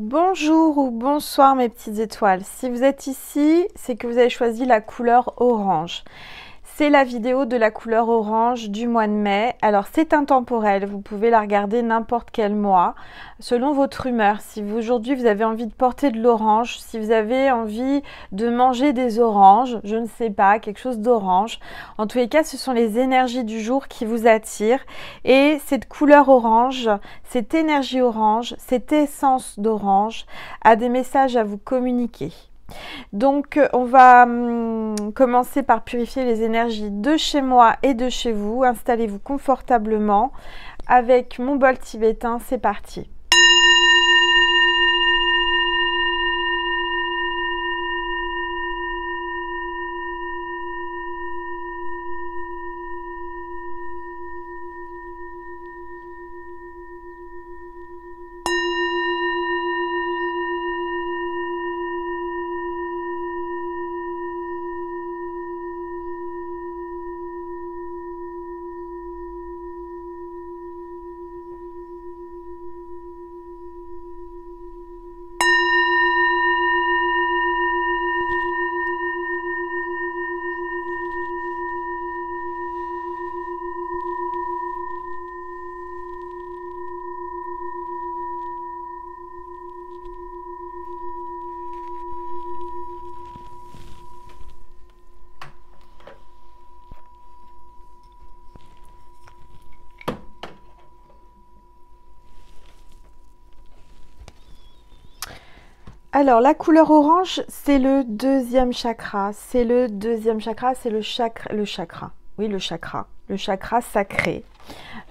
Bonjour ou bonsoir mes petites étoiles. Si vous êtes ici, c'est que vous avez choisi la couleur orange. C'est la vidéo de la couleur orange du mois de mai. Alors c'est intemporel, vous pouvez la regarder n'importe quel mois, selon votre humeur. Si aujourd'hui vous avez envie de porter de l'orange, si vous avez envie de manger des oranges, je ne sais pas, quelque chose d'orange. En tous les cas, ce sont les énergies du jour qui vous attirent. Et cette couleur orange, cette énergie orange, cette essence d'orange a des messages à vous communiquer. Donc on va commencer par purifier les énergies de chez moi et de chez vous. Installez-vous confortablement avec mon bol tibétain, c'est parti. Alors, la couleur orange, c'est le deuxième chakra. C'est le deuxième chakra, c'est le chakra. Oui, le chakra sacré.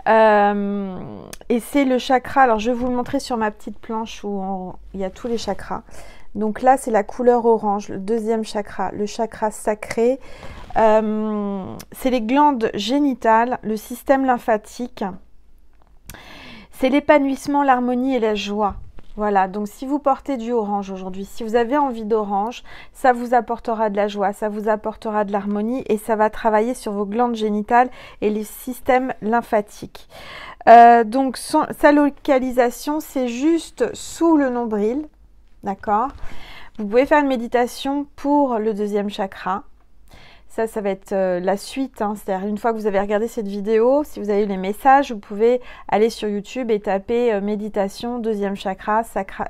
Et c'est le chakra, alors je vais vous le montrer sur ma petite planche où il y a tous les chakras. Donc là, c'est la couleur orange, le deuxième chakra, le chakra sacré. C'est les glandes génitales, le système lymphatique. C'est l'épanouissement, l'harmonie et la joie. Voilà, donc si vous portez du orange aujourd'hui, si vous avez envie d'orange, ça vous apportera de la joie, ça vous apportera de l'harmonie et ça va travailler sur vos glandes génitales et les systèmes lymphatiques. Donc sa localisation, c'est juste sous le nombril, d'accord? Vous pouvez faire une méditation pour le deuxième chakra. Ça va être la suite, hein. C'est-à-dire une fois que vous avez regardé cette vidéo, si vous avez eu les messages, vous pouvez aller sur YouTube et taper méditation, deuxième chakra,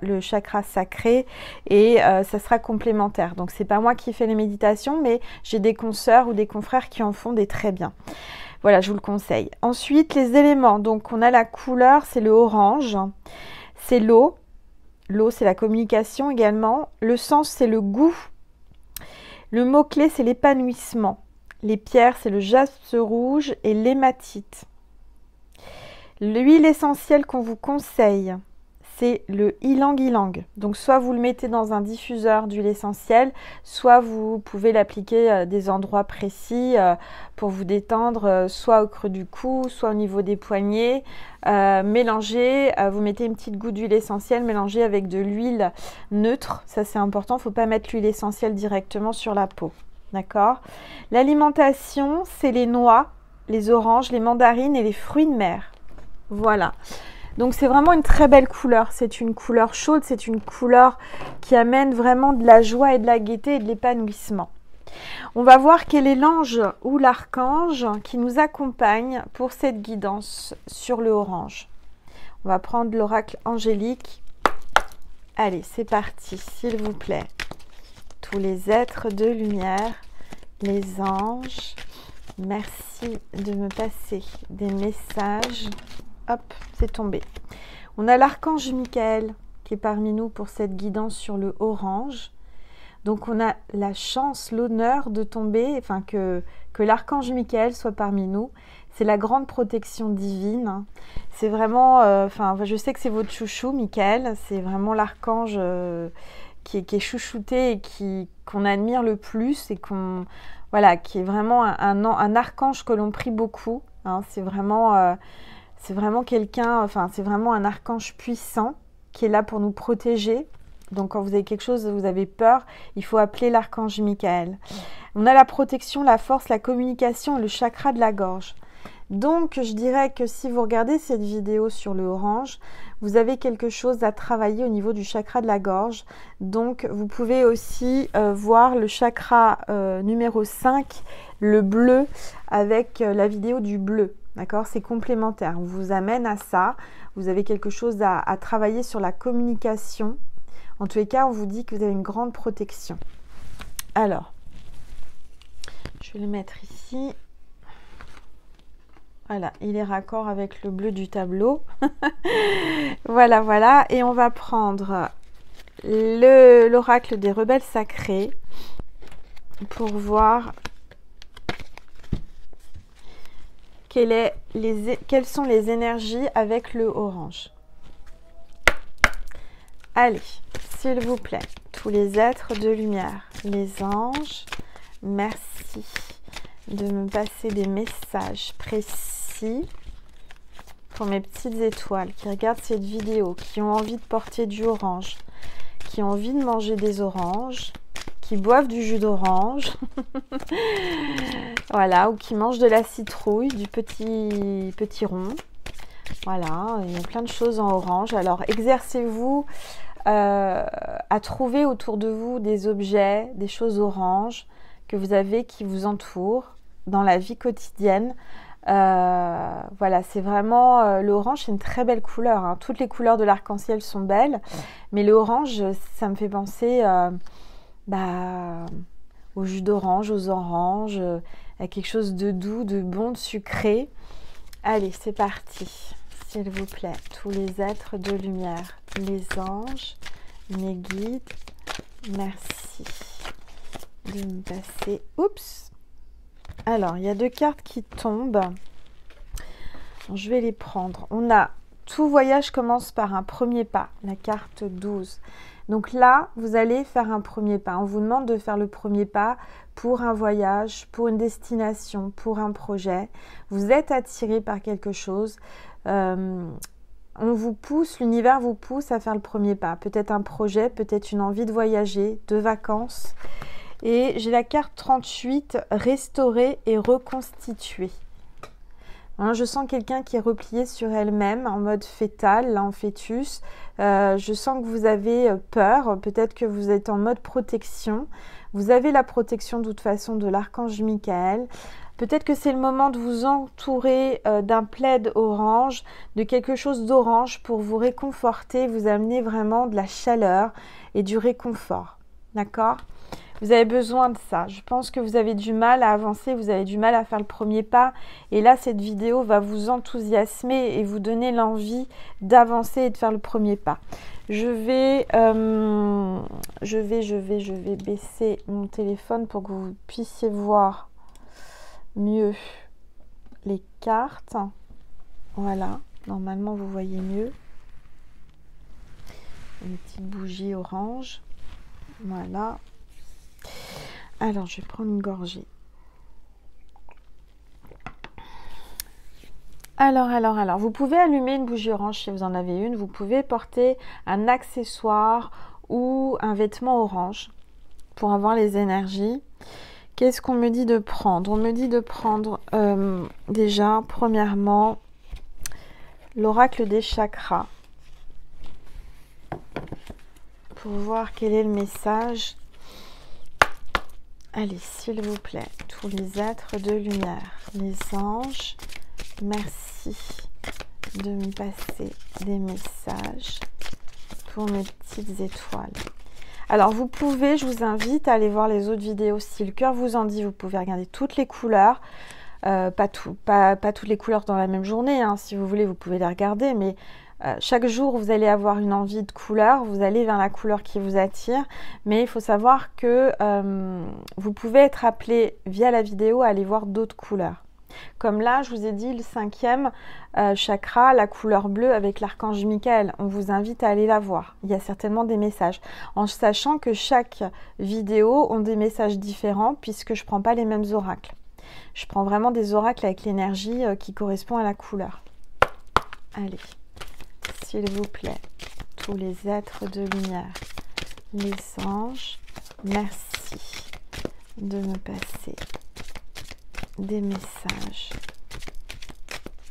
le chakra sacré, et ça sera complémentaire. Donc c'est pas moi qui fais les méditations, mais j'ai des consoeurs ou des confrères qui en font des très bien. Voilà, je vous le conseille. Ensuite, les éléments. Donc on a la couleur, c'est le orange, c'est l'eau. L'eau, c'est la communication également. Le sens, c'est le goût. Le mot-clé, c'est l'épanouissement. Les pierres, c'est le jaspe rouge et l'hématite. L'huile essentielle qu'on vous conseille, c'est le ylang-ylang. Donc, soit vous le mettez dans un diffuseur d'huile essentielle, soit vous pouvez l'appliquer à des endroits précis pour vous détendre, soit au creux du cou, soit au niveau des poignets. Mélangez, vous mettez une petite goutte d'huile essentielle mélangée avec de l'huile neutre. Ça, c'est important. Il ne faut pas mettre l'huile essentielle directement sur la peau. D'accord? L'alimentation, c'est les noix, les oranges, les mandarines et les fruits de mer. Voilà. Donc c'est vraiment une très belle couleur, c'est une couleur chaude, c'est une couleur qui amène vraiment de la joie et de la gaieté et de l'épanouissement. On va voir quel est l'ange ou l'archange qui nous accompagne pour cette guidance sur le orange. On va prendre l'oracle angélique. Allez, c'est parti, s'il vous plaît. Tous les êtres de lumière, les anges, merci de me passer des messages. Hop, c'est tombé. On a l'archange Michael qui est parmi nous pour cette guidance sur le orange. Donc on a la chance, l'honneur de tomber, enfin que l'archange Michael soit parmi nous. C'est la grande protection divine. C'est vraiment, je sais que c'est votre chouchou, Michael. C'est vraiment l'archange qui est chouchouté et qu'on admire le plus et qui est vraiment un archange que l'on prie beaucoup. Hein. C'est vraiment quelqu'un, c'est vraiment un archange puissant qui est là pour nous protéger. Donc quand vous avez quelque chose, vous avez peur, il faut appeler l'archange Michael. On a la protection, la force, la communication et le chakra de la gorge. Donc, je dirais que si vous regardez cette vidéo sur le orange, vous avez quelque chose à travailler au niveau du chakra de la gorge. Donc, vous pouvez aussi voir le chakra numéro 5, le bleu, avec la vidéo du bleu. D'accord? C'est complémentaire. On vous amène à ça. Vous avez quelque chose à travailler sur la communication. En tous les cas, on vous dit que vous avez une grande protection. Alors, je vais le mettre ici. Voilà, il est raccord avec le bleu du tableau. Voilà, voilà. Et on va prendre l'oracle des rebelles sacrés pour voir quelles sont les énergies avec le orange. Allez, s'il vous plaît, tous les êtres de lumière, les anges, merci de me passer des messages précis pour mes petites étoiles qui regardent cette vidéo, qui ont envie de porter du orange, qui ont envie de manger des oranges, qui boivent du jus d'orange, voilà, ou qui mangent de la citrouille, du petit rond. Voilà, il y a plein de choses en orange. Alors, exercez-vous à trouver autour de vous des objets, des choses oranges que vous avez qui vous entourent dans la vie quotidienne. Voilà, c'est vraiment l'orange, c'est une très belle couleur, hein. Toutes les couleurs de l'arc-en-ciel sont belles, mais l'orange, ça me fait penser au jus d'orange, aux oranges, à quelque chose de doux, de bon, de sucré. Allez, c'est parti, s'il vous plaît, tous les êtres de lumière, les anges, mes guides, merci de me passer. Oups! Alors, il y a 2 cartes qui tombent. Je vais les prendre. On a tout voyage commence par un premier pas, la carte 12. Donc là, vous allez faire un premier pas. On vous demande de faire le premier pas pour un voyage, pour une destination, pour un projet. Vous êtes attiré par quelque chose. On vous pousse, l'univers vous pousse à faire le premier pas. Peut-être un projet, peut-être une envie de voyager, de vacances. Et j'ai la carte 38, restaurer et reconstituer. Hein, je sens quelqu'un qui est replié sur elle-même en mode fœtal, là en fœtus. Je sens que vous avez peur, peut-être que vous êtes en mode protection. Vous avez la protection de toute façon de l'archange Michael. Peut-être que c'est le moment de vous entourer d'un plaid orange, de quelque chose d'orange pour vous réconforter, vous amener vraiment de la chaleur et du réconfort. D'accord ? Vous avez besoin de ça. Je pense que vous avez du mal à avancer, vous avez du mal à faire le premier pas. Et là, cette vidéo va vous enthousiasmer et vous donner l'envie d'avancer et de faire le premier pas. Je vais baisser mon téléphone pour que vous puissiez voir mieux les cartes. Voilà, normalement vous voyez mieux. Une petite bougie orange. Voilà. Alors, je vais prendre une gorgée. Alors, vous pouvez allumer une bougie orange si vous en avez une. Vous pouvez porter un accessoire ou un vêtement orange pour avoir les énergies. Qu'est-ce qu'on me dit de prendre? On me dit de prendre déjà, premièrement, l'oracle des chakras pour voir quel est le message. Allez, s'il vous plaît, tous les êtres de lumière, les anges, merci de me passer des messages pour mes petites étoiles. Alors, vous pouvez, je vous invite à aller voir les autres vidéos. Si le cœur vous en dit, vous pouvez regarder toutes les couleurs. Pas toutes les couleurs dans la même journée, hein. Si vous voulez, vous pouvez les regarder, mais chaque jour, vous allez avoir une envie de couleur, vous allez vers la couleur qui vous attire, mais il faut savoir que vous pouvez être appelé via la vidéo à aller voir d'autres couleurs. Comme là, je vous ai dit le 5e chakra, la couleur bleue avec l'archange Michael. On vous invite à aller la voir. Il y a certainement des messages. En sachant que chaque vidéo ont des messages différents puisque je ne prends pas les mêmes oracles. Je prends vraiment des oracles avec l'énergie qui correspond à la couleur. Allez. S'il vous plaît, tous les êtres de lumière, les anges, merci de me passer des messages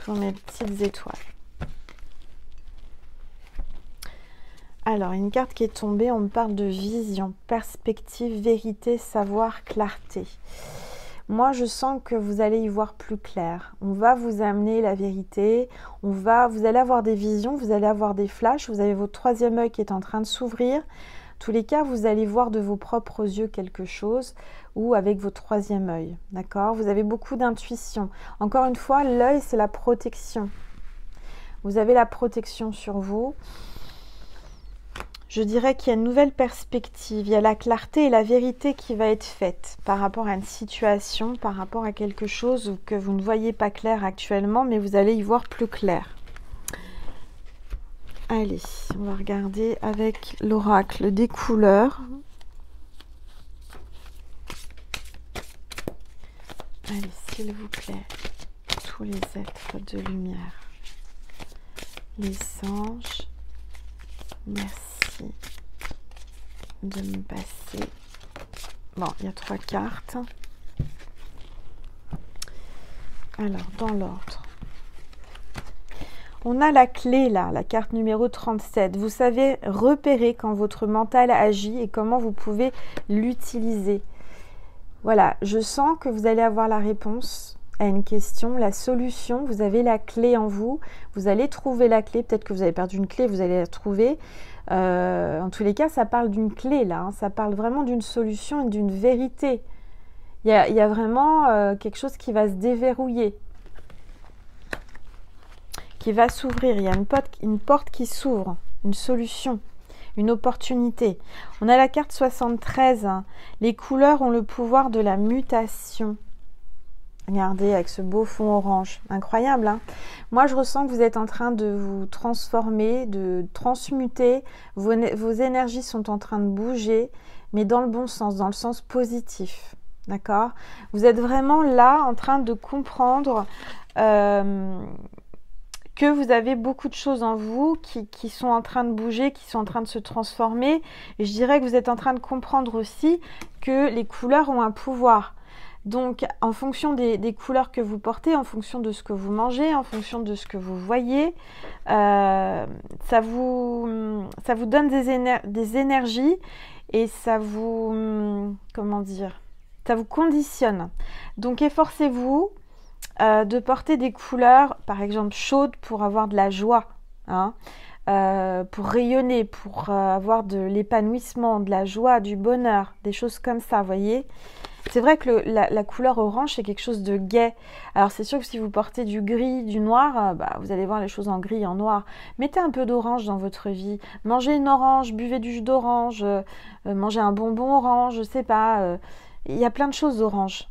pour mes petites étoiles. Alors, une carte qui est tombée, on me parle de vision, perspective, vérité, savoir, clarté. Moi, je sens que vous allez y voir plus clair. On va vous amener la vérité. Vous allez avoir des visions, vous allez avoir des flashs. Vous avez votre troisième œil qui est en train de s'ouvrir. En tous les cas, vous allez voir de vos propres yeux quelque chose ou avec votre troisième œil. D'accord? Vous avez beaucoup d'intuition. Encore une fois, l'œil, c'est la protection. Vous avez la protection sur vous. Je dirais qu'il y a une nouvelle perspective, il y a la clarté et la vérité qui va être faite par rapport à une situation, par rapport à quelque chose que vous ne voyez pas clair actuellement, mais vous allez y voir plus clair. Allez, on va regarder avec l'oracle des couleurs. Allez, s'il vous plaît, tous les êtres de lumière, les anges, merci de me passer. Bon, il y a 3 cartes. Alors, dans l'ordre. On a la clé là, la carte numéro 37. Vous savez repérer quand votre mental agit et comment vous pouvez l'utiliser. Voilà, je sens que vous allez avoir la réponse à une question, la solution. Vous avez la clé en vous. Vous allez trouver la clé. Peut-être que vous avez perdu une clé, vous allez la trouver. En tous les cas, ça parle d'une clé là, hein. Ça parle vraiment d'une solution et d'une vérité. Il y a vraiment quelque chose qui va se déverrouiller, qui va s'ouvrir. Il y a une porte qui s'ouvre, une solution, une opportunité. On a la carte 73. Hein. Les couleurs ont le pouvoir de la mutation. Regardez, avec ce beau fond orange. Incroyable, hein? Moi, je ressens que vous êtes en train de vous transformer, de transmuter. Vos énergies sont en train de bouger, mais dans le bon sens, dans le sens positif. D'accord? Vous êtes vraiment là, en train de comprendre que vous avez beaucoup de choses en vous qui sont en train de bouger, qui sont en train de se transformer. Et je dirais que vous êtes en train de comprendre aussi que les couleurs ont un pouvoir. Donc, en fonction des couleurs que vous portez, en fonction de ce que vous mangez, en fonction de ce que vous voyez, ça vous donne des énergies et ça vous, comment dire, ça vous conditionne. Donc, efforcez-vous de porter des couleurs, par exemple, chaudes pour avoir de la joie, hein, pour rayonner, pour avoir de l'épanouissement, de la joie, du bonheur, des choses comme ça, vous voyez. C'est vrai que la couleur orange, c'est quelque chose de gai. Alors, c'est sûr que si vous portez du gris, du noir, vous allez voir les choses en gris, en noir. Mettez un peu d'orange dans votre vie. Mangez une orange, buvez du jus d'orange, mangez un bonbon orange, je sais pas. Il y a plein de choses d'orange.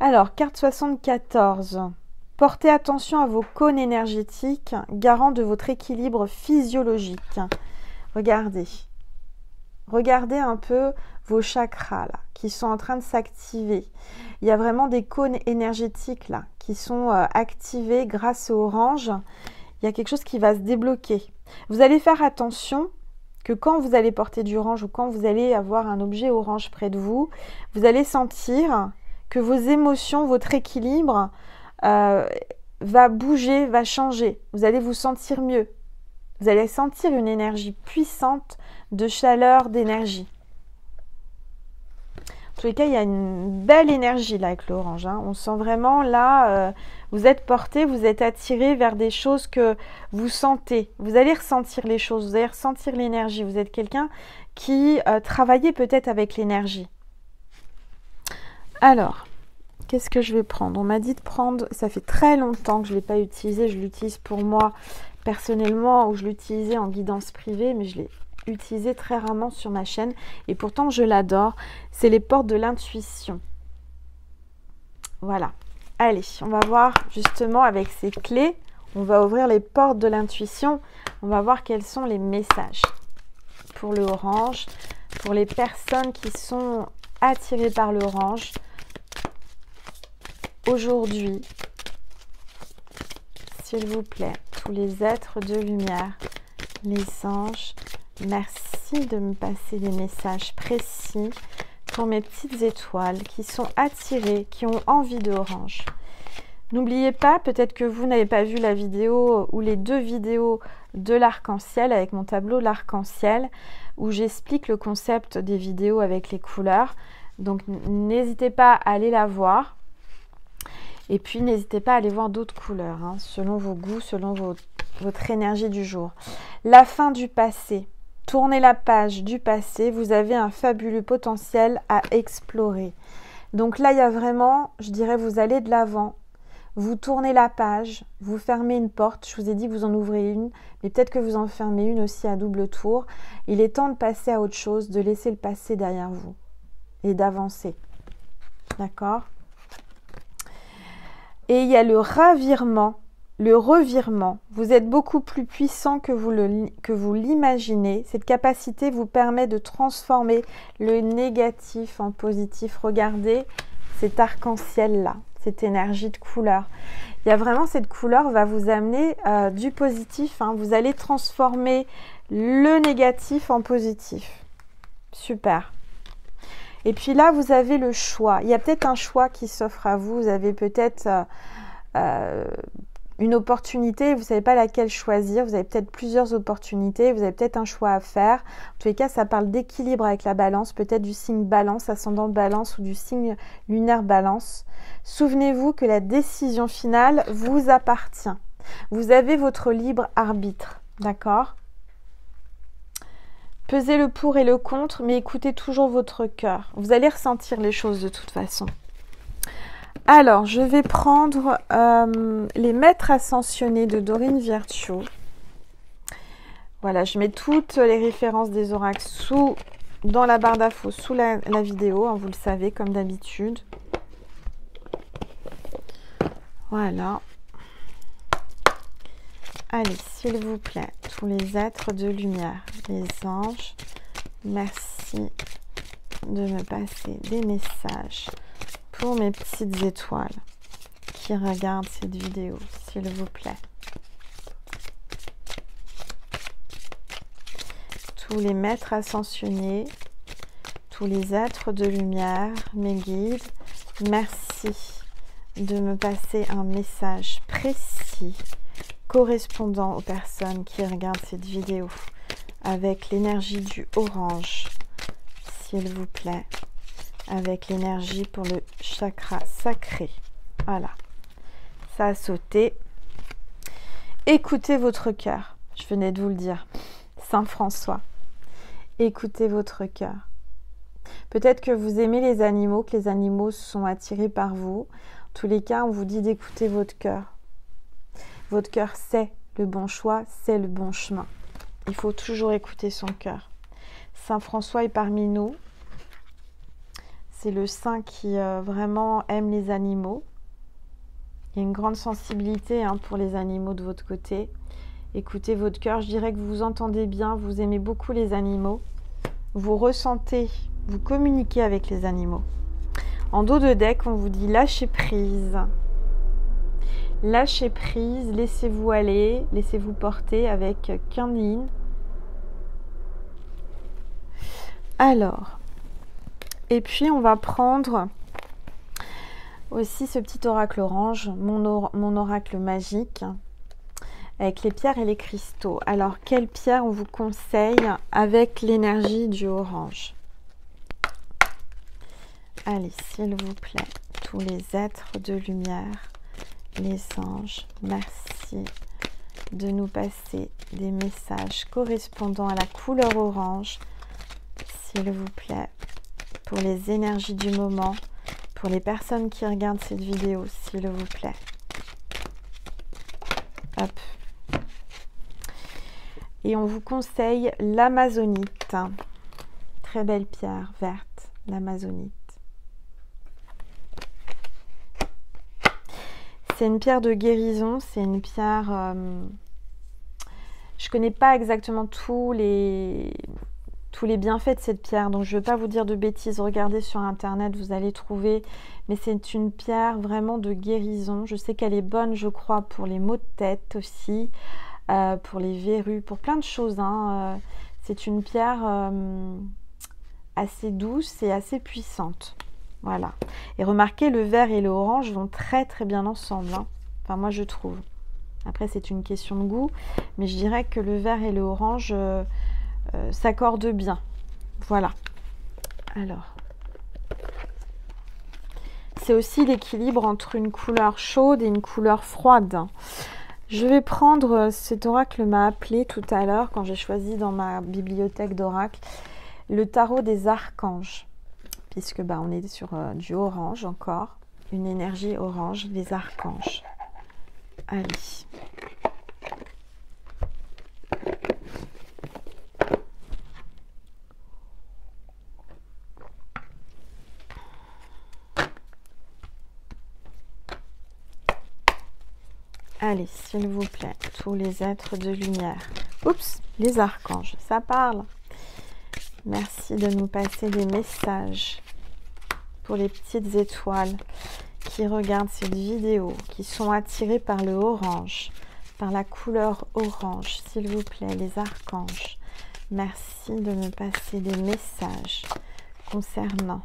Alors, carte 74. Portez attention à vos cônes énergétiques, garants de votre équilibre physiologique. Regardez. Regardez un peu vos chakras là, qui sont en train de s'activer. Il y a vraiment des cônes énergétiques là, qui sont activés grâce au orange. Il y a quelque chose qui va se débloquer. Vous allez faire attention que quand vous allez porter du orange ou quand vous allez avoir un objet orange près de vous, vous allez sentir que vos émotions, votre équilibre va bouger, va changer. Vous allez vous sentir mieux. Vous allez sentir une énergie puissante de chaleur, d'énergie. En tous les cas, il y a une belle énergie là avec l'orange. Hein. On sent vraiment là, vous êtes porté, vous êtes attiré vers des choses que vous sentez. Vous allez ressentir les choses, vous allez ressentir l'énergie. Vous êtes quelqu'un qui travaillait peut-être avec l'énergie. Alors, qu'est-ce que je vais prendre? On m'a dit de prendre, ça fait très longtemps que je ne l'ai pas utilisé, je l'utilise pour moi personnellement ou je l'utilisais en guidance privée, mais je l'ai utilisé très rarement sur ma chaîne et pourtant je l'adore. C'est les portes de l'intuition. Voilà. Allez, on va voir justement avec ces clés, on va ouvrir les portes de l'intuition. On va voir quels sont les messages pour le orange, pour les personnes qui sont attirées par l'orange. Aujourd'hui, s'il vous plaît, tous les êtres de lumière, les anges, merci de me passer des messages précis pour mes petites étoiles qui sont attirées, qui ont envie d'orange. N'oubliez pas, peut-être que vous n'avez pas vu la vidéo ou les 2 vidéos de l'arc-en-ciel avec mon tableau de l'arc-en-ciel où j'explique le concept des vidéos avec les couleurs. Donc n'hésitez pas à aller la voir. Et puis n'hésitez pas à aller voir d'autres couleurs, hein, selon vos goûts, selon votre énergie du jour. La fin du passé. Tournez la page du passé. Vous avez un fabuleux potentiel à explorer. Donc là, il y a vraiment, je dirais, vous allez de l'avant. Vous tournez la page, vous fermez une porte. Je vous ai dit que vous en ouvrez une, mais peut-être que vous en fermez une aussi à double tour. Il est temps de passer à autre chose, de laisser le passé derrière vous et d'avancer. D'accord ? Et il y a le revirement. Vous êtes beaucoup plus puissant que vous l'imaginez. Cette capacité vous permet de transformer le négatif en positif. Regardez cet arc-en-ciel-là, cette énergie de couleur. Il y a vraiment cette couleur va vous amener du positif. Hein. Vous allez transformer le négatif en positif. Super. Et puis là, vous avez le choix. Il y a peut-être un choix qui s'offre à vous. Vous avez peut-être une opportunité. Vous ne savez pas laquelle choisir. Vous avez peut-être plusieurs opportunités. Vous avez peut-être un choix à faire. En tous les cas, ça parle d'équilibre avec la balance. Peut-être du signe balance, ascendant balance ou du signe lunaire balance. Souvenez-vous que la décision finale vous appartient. Vous avez votre libre arbitre. D'accord ? Pesez le pour et le contre, mais écoutez toujours votre cœur. Vous allez ressentir les choses de toute façon. Alors, je vais prendre les maîtres ascensionnés de Dorine Virtue. Voilà, je mets toutes les références des oracles dans la barre d'infos, sous la vidéo, hein, vous le savez, comme d'habitude. Voilà. Allez, s'il vous plaît, tous les êtres de lumière, les anges, merci de me passer des messages pour mes petites étoiles qui regardent cette vidéo, s'il vous plaît. Tous les maîtres ascensionnés, tous les êtres de lumière, mes guides, merci de me passer un message précis correspondant aux personnes qui regardent cette vidéo avec l'énergie du orange, s'il vous plaît, avec l'énergie pour le chakra sacré. Voilà, ça a sauté. Écoutez votre cœur, je venais de vous le dire, Saint François, écoutez votre cœur. Peut-être que vous aimez les animaux, que les animaux sont attirés par vous. En tous les cas, on vous dit d'écouter votre cœur. Votre cœur sait le bon choix, c'est le bon chemin. Il faut toujours écouter son cœur. Saint François est parmi nous. C'est le saint qui vraiment aime les animaux. Il y a une grande sensibilité pour les animaux de votre côté. Écoutez votre cœur. Je dirais que vous vous entendez bien, vous aimez beaucoup les animaux. Vous ressentez, vous communiquez avec les animaux. En dos de deck, on vous dit lâchez prise. Lâchez prise, laissez-vous aller, laissez-vous porter avec Quinline. Alors, et puis on va prendre aussi ce petit oracle orange, mon oracle magique, avec les pierres et les cristaux. Alors, quelle pierre on vous conseille avec l'énergie du orange? Allez, s'il vous plaît, tous les êtres de lumière, les anges, merci de nous passer des messages correspondant à la couleur orange, s'il vous plaît, pour les énergies du moment, pour les personnes qui regardent cette vidéo, s'il vous plaît. Hop. Et on vous conseille l'amazonite. Très belle pierre verte, l'amazonite. C'est une pierre de guérison, c'est une pierre... je ne connais pas exactement tous les bienfaits de cette pierre, donc je ne vais pas vous dire de bêtises. Regardez sur internet, vous allez trouver. Mais c'est une pierre vraiment de guérison. Je sais qu'elle est bonne, je crois, pour les maux de tête aussi, pour les verrues, pour plein de choses. C'est une pierre assez douce et assez puissante. Voilà. Et remarquez, le vert et le orange vont très très bien ensemble, hein. Enfin, moi je trouve. Après, c'est une question de goût, mais je dirais que le vert et le orange s'accordent bien. Voilà. Alors, c'est aussi l'équilibre entre une couleur chaude et une couleur froide. Je vais prendre, cet oracle m'a appelé tout à l'heure quand j'ai choisi dans ma bibliothèque d'oracles, le tarot des archanges. Puisque bah, on est sur du orange encore, une énergie orange, les archanges. Allez. Allez, s'il vous plaît, tous les êtres de lumière. Oups, les archanges, ça parle. Merci de nous passer des messages pour les petites étoiles qui regardent cette vidéo, qui sont attirées par le orange, par la couleur orange. S'il vous plaît, les archanges, merci de me passer des messages concernant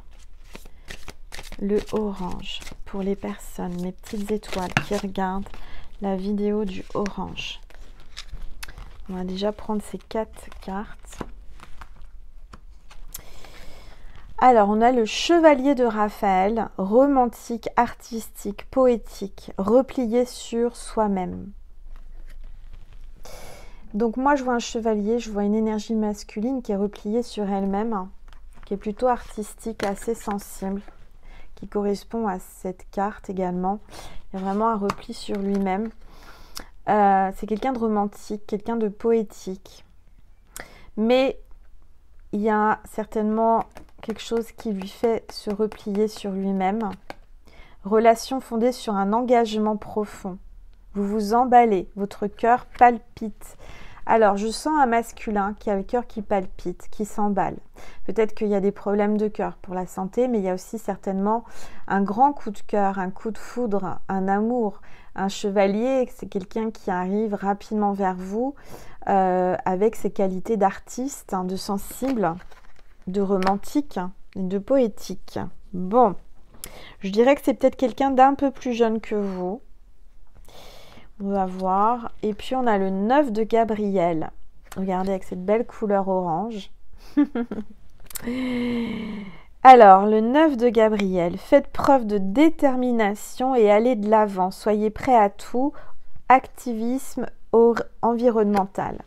le orange pour les personnes, mes petites étoiles qui regardent la vidéo du orange. On va déjà prendre ces 4 cartes. Alors, on a le chevalier de Raphaël, romantique, artistique, poétique, replié sur soi-même. Donc moi, je vois un chevalier, je vois une énergie masculine qui est repliée sur elle-même, qui est plutôt artistique, assez sensible, qui correspond à cette carte également. Il y a vraiment un repli sur lui-même. C'est quelqu'un de romantique, quelqu'un de poétique. Mais il y a certainement quelque chose qui lui fait se replier sur lui-même. Relation fondée sur un engagement profond. Vous vous emballez, votre cœur palpite. Alors, je sens un masculin qui a le cœur qui palpite, qui s'emballe. Peut-être qu'il y a des problèmes de cœur pour la santé, mais il y a aussi certainement un grand coup de cœur, un coup de foudre, un amour. Un chevalier, c'est quelqu'un qui arrive rapidement vers vous avec ses qualités d'artiste, hein, de sensible, de romantique et de poétique. Bon, je dirais que c'est peut-être quelqu'un d'un peu plus jeune que vous. On va voir. Et puis, on a le 9 de Gabriel. Regardez avec cette belle couleur orange. Alors, le 9 de Gabriel. Faites preuve de détermination et allez de l'avant. Soyez prêts à tout. Activisme environnemental.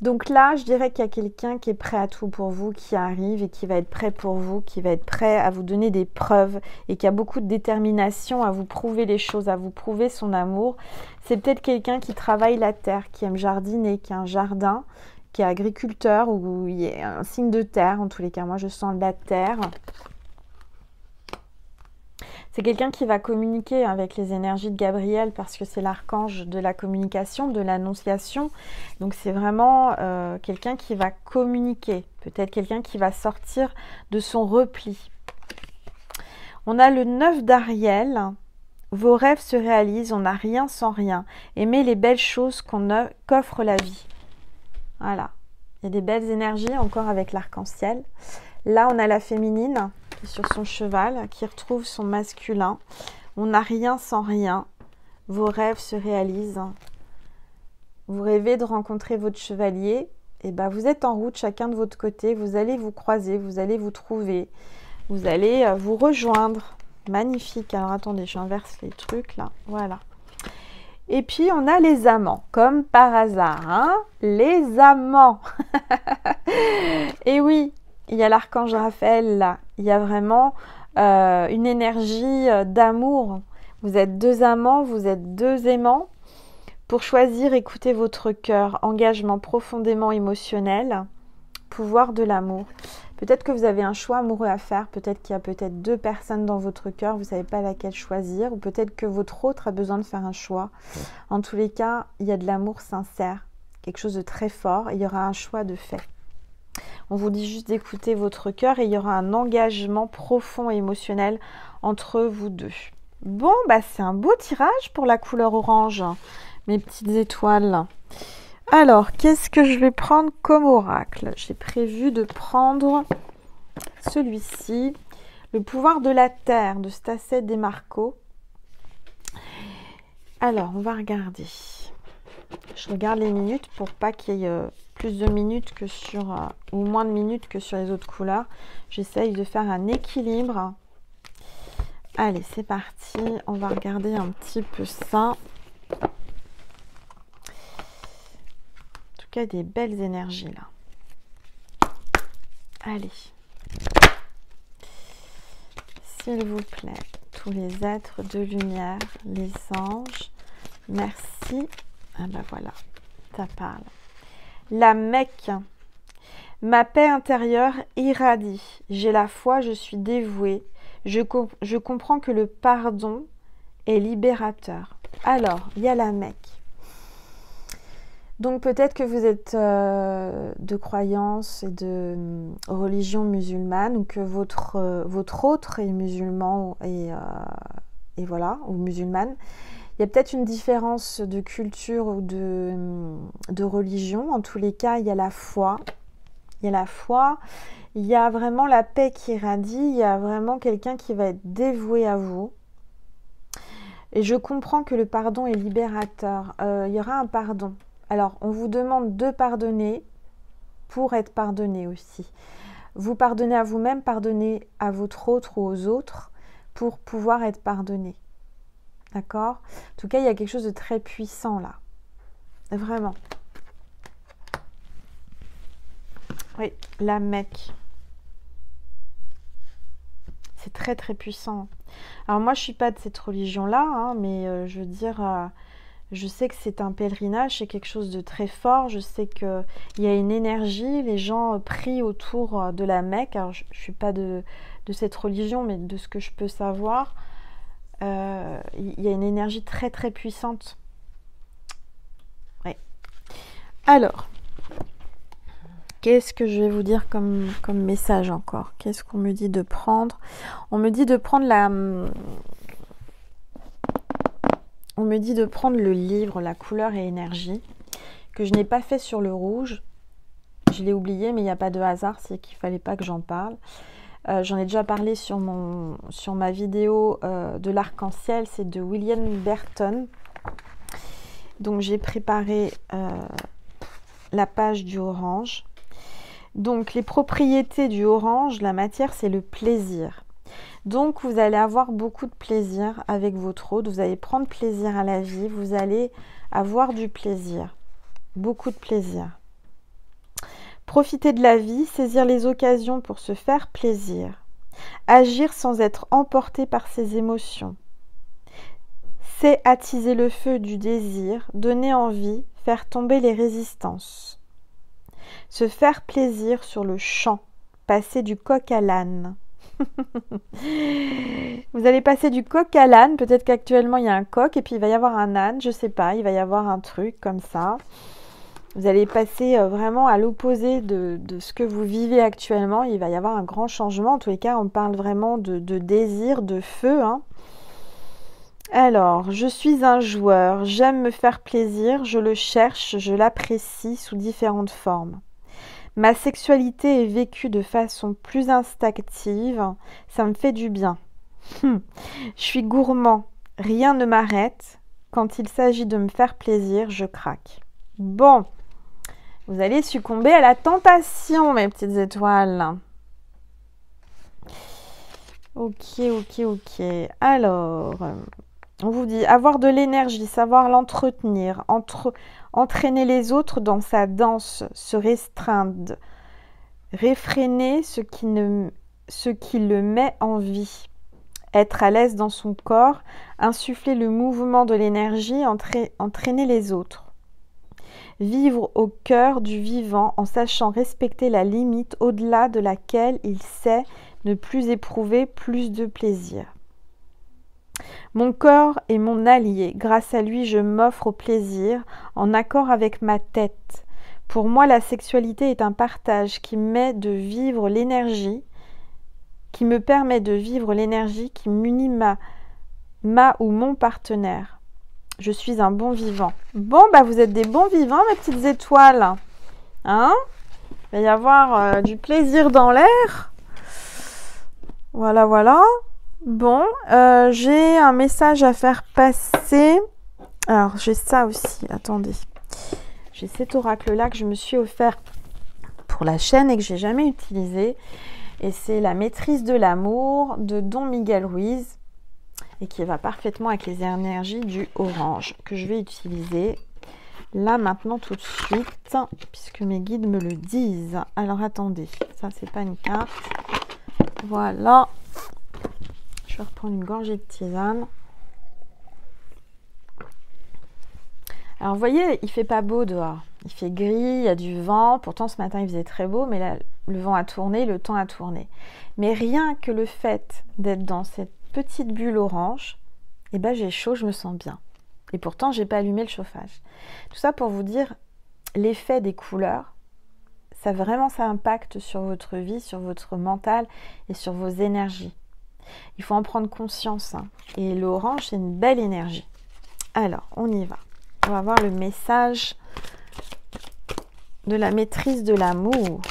Donc là, je dirais qu'il y a quelqu'un qui est prêt à tout pour vous, qui arrive et qui va être prêt pour vous, qui va être prêt à vous donner des preuves et qui a beaucoup de détermination à vous prouver les choses, à vous prouver son amour. C'est peut-être quelqu'un qui travaille la terre, qui aime jardiner, qui a un jardin, qui est agriculteur ou il y a un signe de terre. En tous les cas, moi, je sens la terre. C'est quelqu'un qui va communiquer avec les énergies de Gabriel parce que c'est l'archange de la communication, de l'annonciation. Donc c'est vraiment quelqu'un qui va communiquer, peut-être quelqu'un qui va sortir de son repli. On a le 9 d'Ariel. Vos rêves se réalisent, on n'a rien sans rien. Aimez les belles choses qu'offre la vie. Voilà, il y a des belles énergies encore avec l'arc-en-ciel. Là, on a la féminine sur son cheval qui retrouve son masculin. On n'a rien sans rien. Vos rêves se réalisent. Vous rêvez de rencontrer votre chevalier. Et ben, vous êtes en route chacun de votre côté. Vous allez vous croiser, vous allez vous trouver. Vous allez vous rejoindre. Magnifique. Alors attendez, j'inverse les trucs là. Voilà. Et puis on a les amants, comme par hasard. Hein, les amants. Et oui. Il y a l'archange Raphaël là, il y a vraiment une énergie d'amour. Vous êtes deux amants, vous êtes deux aimants. Pour choisir, écoutez votre cœur, engagement profondément émotionnel, pouvoir de l'amour. Peut-être que vous avez un choix amoureux à faire, peut-être qu'il y a peut-être 2 personnes dans votre cœur, vous ne savez pas laquelle choisir, ou peut-être que votre autre a besoin de faire un choix. En tous les cas, il y a de l'amour sincère, quelque chose de très fort, et il y aura un choix de fait. On vous dit juste d'écouter votre cœur et il y aura un engagement profond et émotionnel entre vous deux. Bon, bah c'est un beau tirage pour la couleur orange, mes petites étoiles. Alors, qu'est-ce que je vais prendre comme oracle? J'ai prévu de prendre celui-ci, Le pouvoir de la terre de Stasset Demarco. Alors, on va regarder. Je regarde les minutes pour pas qu'il y ait plus de minutes que sur, ou moins de minutes que sur les autres couleurs. J'essaye de faire un équilibre. Allez, c'est parti. On va regarder un petit peu ça. En tout cas, des belles énergies là. Allez. S'il vous plaît, tous les êtres de lumière, les anges, merci. Ah ben voilà, ça parle. La Mecque. Ma paix intérieure irradie. J'ai la foi, je suis dévouée. Je comprends que le pardon est libérateur. Alors, il y a la Mecque. Donc peut-être que vous êtes de croyance et de religion musulmane ou que votre autre est musulman et voilà, ou musulmane. Il y a peut-être une différence de culture ou de religion. En tous les cas, il y a la foi. Il y a la foi. Il y a vraiment la paix qui irradie. Il y a vraiment quelqu'un qui va être dévoué à vous. Et je comprends que le pardon est libérateur. Il y aura un pardon. Alors, on vous demande de pardonner pour être pardonné aussi. Vous pardonnez à vous-même, pardonnez à votre autre ou aux autres pour pouvoir être pardonné. D'accord? En tout cas, il y a quelque chose de très puissant là. Vraiment. Oui, la Mecque. C'est très très puissant. Alors moi, je ne suis pas de cette religion-là, hein, mais je veux dire, je sais que c'est un pèlerinage, c'est quelque chose de très fort. Je sais qu'il y a une énergie, les gens prient autour de la Mecque. Alors, je ne suis pas de cette religion, mais de ce que je peux savoir. Il y a une énergie très très puissante. Oui. Alors, qu'est-ce que je vais vous dire comme message encore? Qu'est-ce qu'on me dit de prendre? On me dit de prendre on me dit de prendre le livre, la couleur et énergie, que je n'ai pas fait sur le rouge. Je l'ai oublié, mais il n'y a pas de hasard, c'est qu'il ne fallait pas que j'en parle. J'en ai déjà parlé sur ma vidéo de l'arc-en-ciel, c'est de William Burton. Donc j'ai préparé la page du orange. Donc les propriétés du orange, la matière, c'est le plaisir. Donc vous allez avoir beaucoup de plaisir avec votre autre, vous allez prendre plaisir à la vie, vous allez avoir du plaisir, beaucoup de plaisir. Profiter de la vie, saisir les occasions pour se faire plaisir. Agir sans être emporté par ses émotions. C'est attiser le feu du désir, donner envie, faire tomber les résistances. Se faire plaisir sur le champ, passer du coq à l'âne. Vous allez passer du coq à l'âne, peut-être qu'actuellement il y a un coq et puis il va y avoir un âne, je sais pas, il va y avoir un truc comme ça. Vous allez passer vraiment à l'opposé de ce que vous vivez actuellement. Il va y avoir un grand changement. En tous les cas, on parle vraiment de désir, de feu. Hein. Alors, je suis un joueur. J'aime me faire plaisir. Je le cherche. Je l'apprécie sous différentes formes. Ma sexualité est vécue de façon plus instinctive. Ça me fait du bien. Je suis gourmand. Rien ne m'arrête. Quand il s'agit de me faire plaisir, je craque. Bon. Vous allez succomber à la tentation, mes petites étoiles. Ok. Alors, on vous dit avoir de l'énergie, savoir l'entretenir, entraîner les autres dans sa danse, se restreindre, réfréner ce qui le met en vie, être à l'aise dans son corps, insuffler le mouvement de l'énergie, entraîner les autres. Vivre au cœur du vivant en sachant respecter la limite au-delà de laquelle il sait ne plus éprouver plus de plaisir. Mon corps est mon allié. Grâce à lui, je m'offre au plaisir en accord avec ma tête. Pour moi, la sexualité est un partage qui me permet de vivre l'énergie qui m'unit ma ou mon partenaire. Je suis un bon vivant. Bon, bah vous êtes des bons vivants, mes petites étoiles. Hein? Il va y avoir du plaisir dans l'air. Voilà, voilà. Bon, j'ai un message à faire passer. Alors, j'ai ça aussi. Attendez. J'ai cet oracle-là que je me suis offert pour la chaîne et que j'ai jamais utilisé. Et c'est la maîtrise de l'amour de Don Miguel Ruiz. Et qui va parfaitement avec les énergies du orange que je vais utiliser là maintenant tout de suite puisque mes guides me le disent. Alors attendez, ça c'est pas une carte. Voilà, je vais reprendre une gorgée de tisane. Alors vous voyez, il fait pas beau dehors, il fait gris, il y a du vent, pourtant ce matin il faisait très beau, mais là le vent a tourné, le temps a tourné. Mais rien que le fait d'être dans cette petite bulle orange, et ben j'ai chaud, je me sens bien. Et pourtant, j'ai pas allumé le chauffage. Tout ça pour vous dire l'effet des couleurs, ça impacte sur votre vie, sur votre mental et sur vos énergies. Il faut en prendre conscience. Hein. Et l'orange, c'est une belle énergie. Alors, on y va. On va voir le message de la maîtrise de l'amour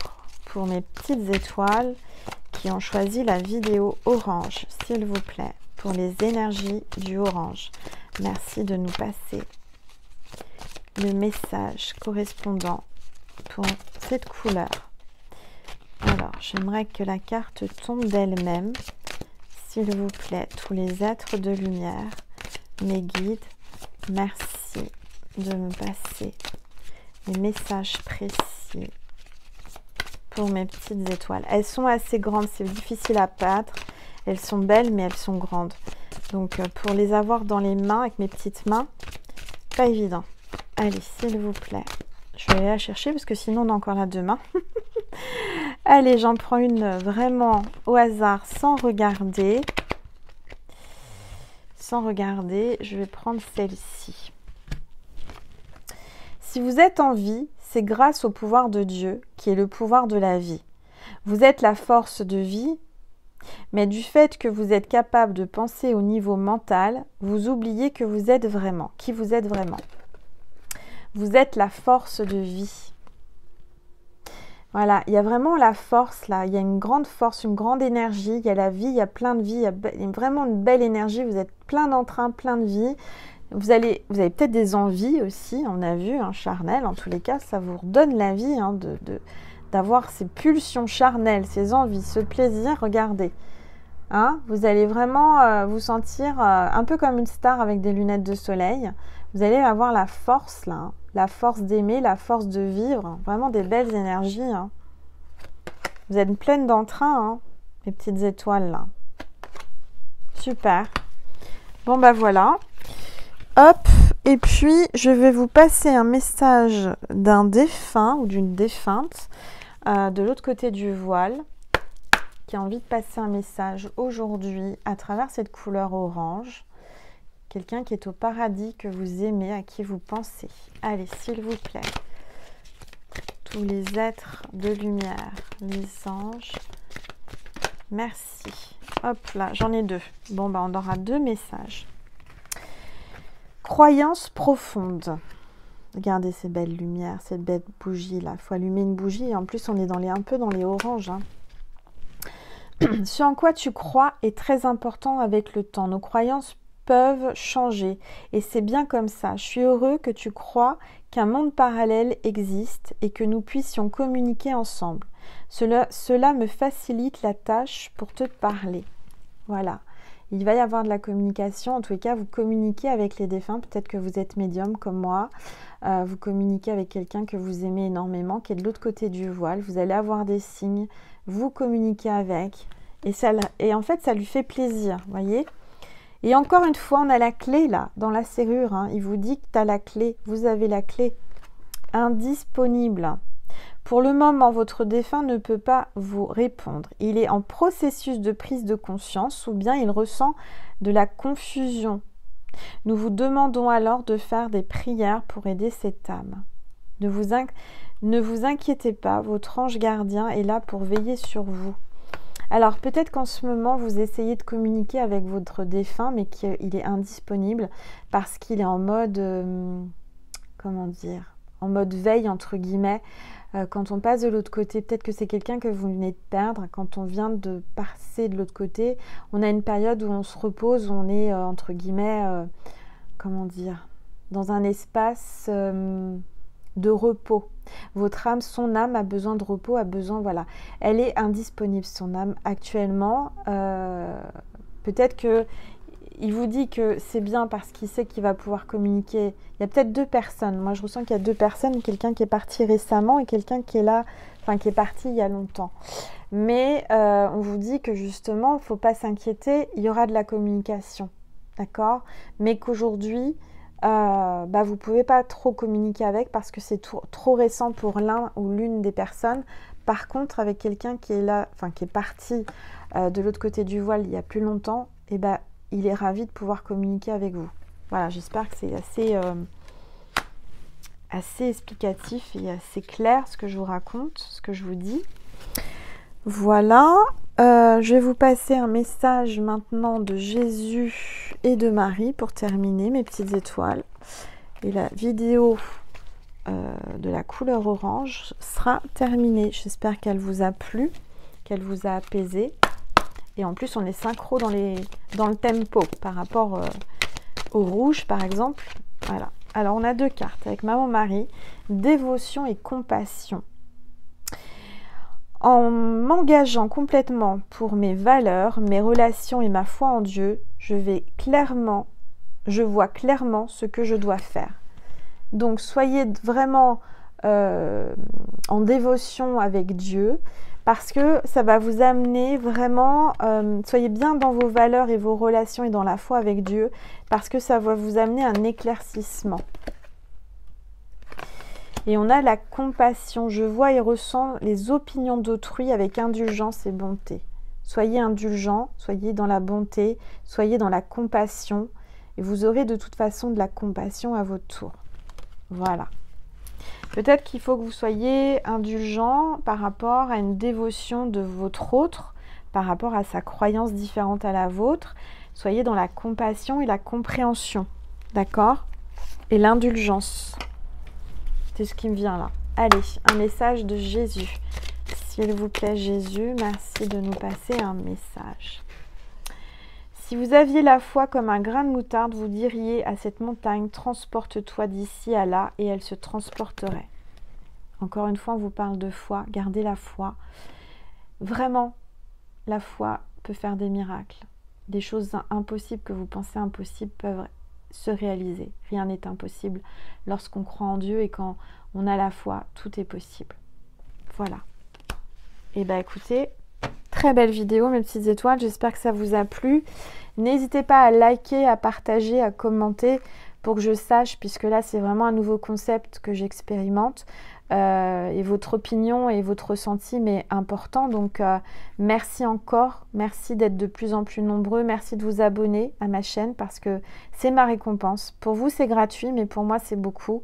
pour mes petites étoiles qui ont choisi la vidéo orange, s'il vous plaît, pour les énergies du orange. Merci de nous passer le message correspondant pour cette couleur. Alors, j'aimerais que la carte tombe d'elle-même. S'il vous plaît, tous les êtres de lumière, mes guides, merci de me passer les messages précis pour mes petites étoiles. Elles sont assez grandes, c'est difficile à battre. Elles sont belles, mais elles sont grandes. Donc, pour les avoir dans les mains, avec mes petites mains, pas évident. Allez, s'il vous plaît. Je vais aller la chercher parce que sinon, on a encore là demain. Allez, j'en prends une vraiment au hasard, sans regarder. Sans regarder, je vais prendre celle-ci. Si vous êtes en vie, c'est grâce au pouvoir de Dieu, qui est le pouvoir de la vie. Vous êtes la force de vie, mais du fait que vous êtes capable de penser au niveau mental, vous oubliez que vous êtes vraiment, qui vous êtes vraiment. Vous êtes la force de vie. Voilà, il y a vraiment la force là, il y a une grande force, une grande énergie, il y a la vie, il y a plein de vie, il y a vraiment une belle énergie, vous êtes plein d'entrain, plein de vie. Vous avez peut-être des envies aussi, on a vu, hein, charnelles, en tous les cas, ça vous redonne la vie hein, d'avoir ces pulsions charnelles, ces envies, ce plaisir, regardez. Hein, vous allez vraiment vous sentir un peu comme une star avec des lunettes de soleil. Vous allez avoir la force là, hein, la force d'aimer, la force de vivre, vraiment des belles énergies. Hein. Vous êtes pleine d'entrain, hein, les petites étoiles là. Super. Bon bah voilà. Hop, et puis je vais vous passer un message d'un défunt ou d'une défunte de l'autre côté du voile qui a envie de passer un message aujourd'hui à travers cette couleur orange. Quelqu'un qui est au paradis, que vous aimez, à qui vous pensez. Allez, s'il vous plaît. Tous les êtres de lumière, les anges. Merci. Hop là, j'en ai deux. Bon, bah on aura deux messages. Croyance profonde. Regardez ces belles lumières, cette belle bougie là. Il faut allumer une bougie et en plus on est un peu dans les oranges. Hein. Ce en quoi tu crois est très important avec le temps. Nos croyances peuvent changer et c'est bien comme ça. Je suis heureux que tu crois qu'un monde parallèle existe et que nous puissions communiquer ensemble. Cela me facilite la tâche pour te parler. Voilà. Il va y avoir de la communication. En tous les cas, vous communiquez avec les défunts. Peut-être que vous êtes médium comme moi. Vous communiquez avec quelqu'un que vous aimez énormément, qui est de l'autre côté du voile. Vous allez avoir des signes. Vous communiquez avec. Et en fait, ça lui fait plaisir. Voyez. Et encore une fois, on a la clé là, dans la serrure. Hein. Il vous dit que tu as la clé. Vous avez la clé. Indisponible. Pour le moment, votre défunt ne peut pas vous répondre. Il est en processus de prise de conscience ou bien il ressent de la confusion. Nous vous demandons alors de faire des prières pour aider cette âme. Ne vous inquiétez pas, votre ange gardien est là pour veiller sur vous. Alors peut-être qu'en ce moment, vous essayez de communiquer avec votre défunt, mais qu'il est indisponible parce qu'il est en mode, comment dire, en mode veille entre guillemets. Quand on passe de l'autre côté, peut-être que c'est quelqu'un que vous venez de perdre. Quand on vient de passer de l'autre côté, on a une période où on se repose, où on est, entre guillemets, comment dire, dans un espace de repos. Votre âme, son âme a besoin de repos, a besoin, voilà. Elle est indisponible, son âme, actuellement. Peut-être que il vous dit que c'est bien parce qu'il sait qu'il va pouvoir communiquer. Il y a peut-être 2 personnes. Moi, je ressens qu'il y a 2 personnes. Quelqu'un qui est parti récemment et quelqu'un qui est là, enfin, qui est parti il y a longtemps. Mais on vous dit que justement, il ne faut pas s'inquiéter. Il y aura de la communication. D'accord? Mais qu'aujourd'hui, vous ne pouvez pas trop communiquer avec parce que c'est trop récent pour l'un ou l'une des personnes. Par contre, avec quelqu'un qui est là, enfin, qui est parti de l'autre côté du voile il y a plus longtemps, et il est ravi de pouvoir communiquer avec vous. Voilà, j'espère que c'est assez explicatif et assez clair ce que je vous raconte, ce que je vous dis. Voilà, je vais vous passer un message maintenant de Jésus et de Marie pour terminer, mes petites étoiles. Et la vidéo de la couleur orange sera terminée. J'espère qu'elle vous a plu, qu'elle vous a apaisé. Et en plus, on est synchro dans le tempo par rapport au rouge, par exemple. Voilà. Alors, on a 2 cartes avec Maman Marie, dévotion et compassion. En m'engageant complètement pour mes valeurs, mes relations et ma foi en Dieu, je vois clairement ce que je dois faire. Donc, soyez vraiment en dévotion avec Dieu. Parce que ça va vous amener vraiment, soyez bien dans vos valeurs et vos relations et dans la foi avec Dieu, parce que ça va vous amener un éclaircissement. Et on a la compassion, je vois et ressens les opinions d'autrui avec indulgence et bonté. Soyez indulgents, soyez dans la bonté, soyez dans la compassion, et vous aurez de toute façon de la compassion à votre tour. Voilà. Peut-être qu'il faut que vous soyez indulgent par rapport à une dévotion de votre autre, par rapport à sa croyance différente à la vôtre. Soyez dans la compassion et la compréhension, d'accord? Et l'indulgence. C'est ce qui me vient là. Allez, un message de Jésus. S'il vous plaît, Jésus, merci de nous passer un message. Si vous aviez la foi comme un grain de moutarde, vous diriez à cette montagne, transporte-toi d'ici à là, et elle se transporterait. Encore une fois, on vous parle de foi, gardez la foi. Vraiment, la foi peut faire des miracles. Des choses impossibles que vous pensez impossibles peuvent se réaliser. Rien n'est impossible. Lorsqu'on croit en Dieu et quand on a la foi, tout est possible. Voilà. Et écoutez, très belle vidéo, mes petites étoiles. J'espère que ça vous a plu. N'hésitez pas à liker, à partager, à commenter pour que je sache, puisque là, c'est vraiment un nouveau concept que j'expérimente. Et votre opinion et votre ressenti m'est important. Donc, merci encore. Merci d'être de plus en plus nombreux. Merci de vous abonner à ma chaîne parce que c'est ma récompense. Pour vous, c'est gratuit, mais pour moi, c'est beaucoup.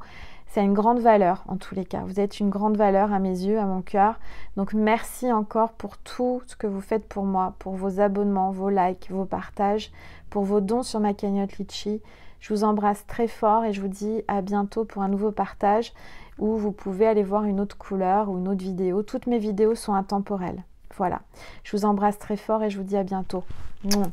C'est une grande valeur en tous les cas. Vous êtes une grande valeur à mes yeux, à mon cœur. Donc merci encore pour tout ce que vous faites pour moi, pour vos abonnements, vos likes, vos partages, pour vos dons sur ma cagnotte Litchi. Je vous embrasse très fort et je vous dis à bientôt pour un nouveau partage où vous pouvez aller voir une autre couleur ou une autre vidéo. Toutes mes vidéos sont intemporelles. Voilà. Je vous embrasse très fort et je vous dis à bientôt. Mouah.